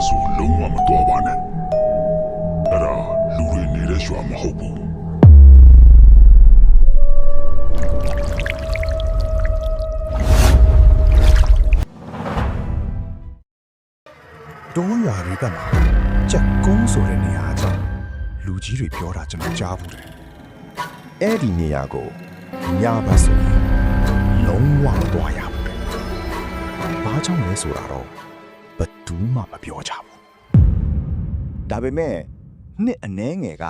ဆိုလုံးဝမတော်ပါနဲ့အဲ့ဒါလူတွေနေတဲ့ရွာမဟုတ်ဘူးတောရွာတွေကမှာကြက်ကုန်းဆိုတဲ့နေရာကြောင့်လူကြီးတွေပြောတာကျွန်တော်ကြားဘူးတယ်အဲ့ဒီနေရာကိုညဘက်ဆိုရင်လုံးဝမသွားရဘူးတဲ့ဘာကြောင့်လဲဆိုတာတော့ဘယ်သူမှမပြောကြဘူးဒါပေမဲ့နှစ်အနှဲငယ်က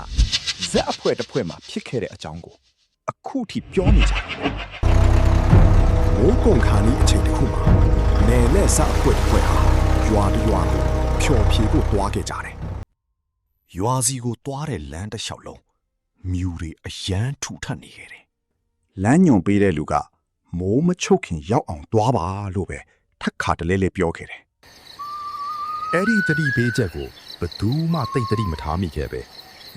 ဇက်အဖွဲတစ်ဖွဲမှာဖြစ်ခဲ့တဲ့အကြောင်းကိုအခုထိပြောနေကြတယ်မိုးကုံခါနီးအချိန်တစ်ခုမှာနယ်နဲ့စအဖွဲတစ်ဖွဲဟာရွာတစ်ရွာကိုဖြော်ဖြေဖို့တွားခဲ့ကြတယ်။ရွာစီကိုတွားတဲ့လမ်းတစ်လျှောက်လုံးမြူတွေအယမ်းထူထပ်နေခဲ့တယ်။လမ်းညွန်ပေးတဲ့လူကမိုးမချုပ်ခင်ရောက်အောင်တွားပါလို့ပဲထက်ခါတလဲလဲပြောခဲ့တယ်။အဲ့ဒီတတိပေးချက်ကိုဘယ်သူမှသိတတိမထားမိခဲ့ပဲ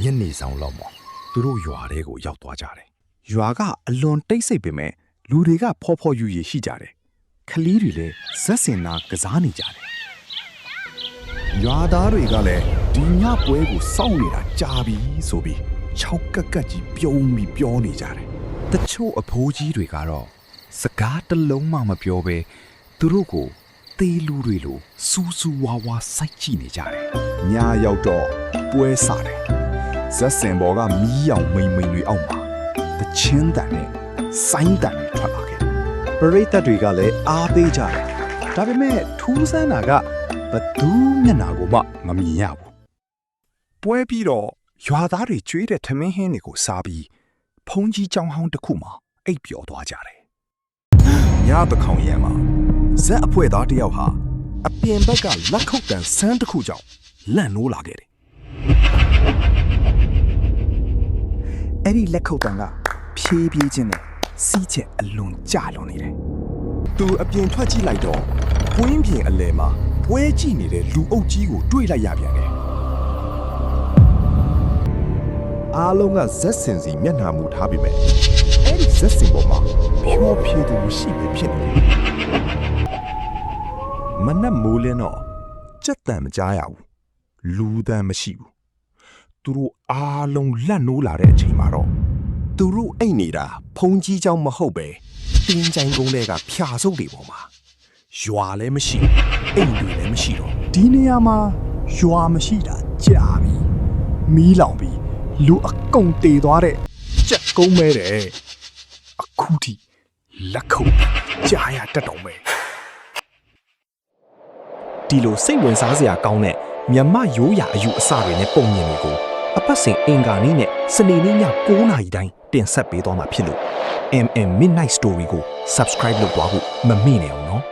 ညနေဆောင်လောက်မှာသူတို့ရွာထဲကိုရောက်သွားကြတယ်။ရွာကအလွန်တိတ်ဆိတ်ပေမဲ့လူတွေကဖော်ဖော်ယူရရှိကြတယ်။ခလီးတွေလည်းဇက်စင်နာကစားနေကြတယ်ရွာသားတွေကလည်းဒီညပွဲကိုစောင့်နေတာကြာပြီဆိုပြီး၆ကက်ကက်ကြီးပြုံးပြီးပြောနေကြတယ်။တချို့အဖိုးကြီးတွေကတော့စကားတစ်လုံးမှမပြောဘဲသူတို့ကိုသေလူတွေလိုစူးစူးဝါဝါစိုက်ကြည့်နေကြတယ်။ညရောက်တော့ပွဲစတယ်။ဇက်စင်ဘော်ကမီးရောင်မိန်မိန်တွေအောက်မှာတချင်းတန်နဲ့ဆိုင်းတန်တွေထွက်လာခဲ့တယ်။ပရိသတ်တွေကလည်းအားပေးကြတယ်။ဒါပေမဲ့ထူးဆန်းတာကဘသူမျက်နာကိုမှမမြင်ရဘူးပွဲပြီးတော့ရွာသားတွေကျွေးတဲ့ထမင်းဟင်းတွေကိုစားပြီးဖုန်ကြီးကျောင်းဟောင်းတစ်ခုမှာအိပ်ပျော်သွားကြတယ်ညတခေါင်ရဲမှာဇက်အဖွဲသားတယောက်ဟာအပြင်ဘက်ကလက်ခုပ်တန်ဆန်းတစ်ခုကြောင့်လန့်နိုးလာခဲ့တယ်အဲ့ဒီလက်ခုပ်တန်ကဖြည်းဖြည်းချင်းနဲ့စီးချက်အလွန်ကြလွန်နေတယ်သူအပြင်ထွက်ကြည့်လိုက်တော့ဝင်းပြင်အလဲမှာပွဲကြည့်နေတဲ့လူအုပ်ကြီးကိုတွေ့လိုက်ရပြန်တယ်အားလုံးကဇက်စင်စီမျက်နှာမူထားပြီးမဲ့အဲ့ဒီဇက်စင်ပေါ်မှာဖြောဖြေသူရှိပဲဖြစ်နေတယ်မနက်မိုးလင်းတော့ကြက်တန်မကြားရဘူးလူတန်မရှိဘူးသူတို့အားလုံးလက်နိုးလာတဲ့အချိန်မှာတော့သူတို့အိတ်နေတာဖုန်ကြီးเจ้าမဟုတ်ပဲတင်းချိုင်ကုန်းတွေကဖြာစုပ်တွေပေါ်မှာရွာလည်းမရှိအိမ်တွေလည်းမရှိတော့ဒီနေရာမှာရွာမရှိတာကြာပြီမီးလောင်ပြီးလူအကုန်တေသွားတဲ့ကြက်ကုန်းမဲတယ်အခုထိလက်ခုပ်ကြားရတတ်တော့မယ်ဒီလိုစိတ်ဝင်စားစရာကောင်းတဲ့မြမရိုးရာအယူအဆတွေနဲ့ပုံမြင်တွေကိုအပတ်စဉ်အင်္ဂါနေ့နဲ့စနေနေ့ည9:00 နာရီတိုင်းတင်ဆက်ပေးသွားမှာဖြစ်လို့ MM Midnight Story ကို subscribe လုပ်သွားဖို့မမေ့နဲ့အောင်နော်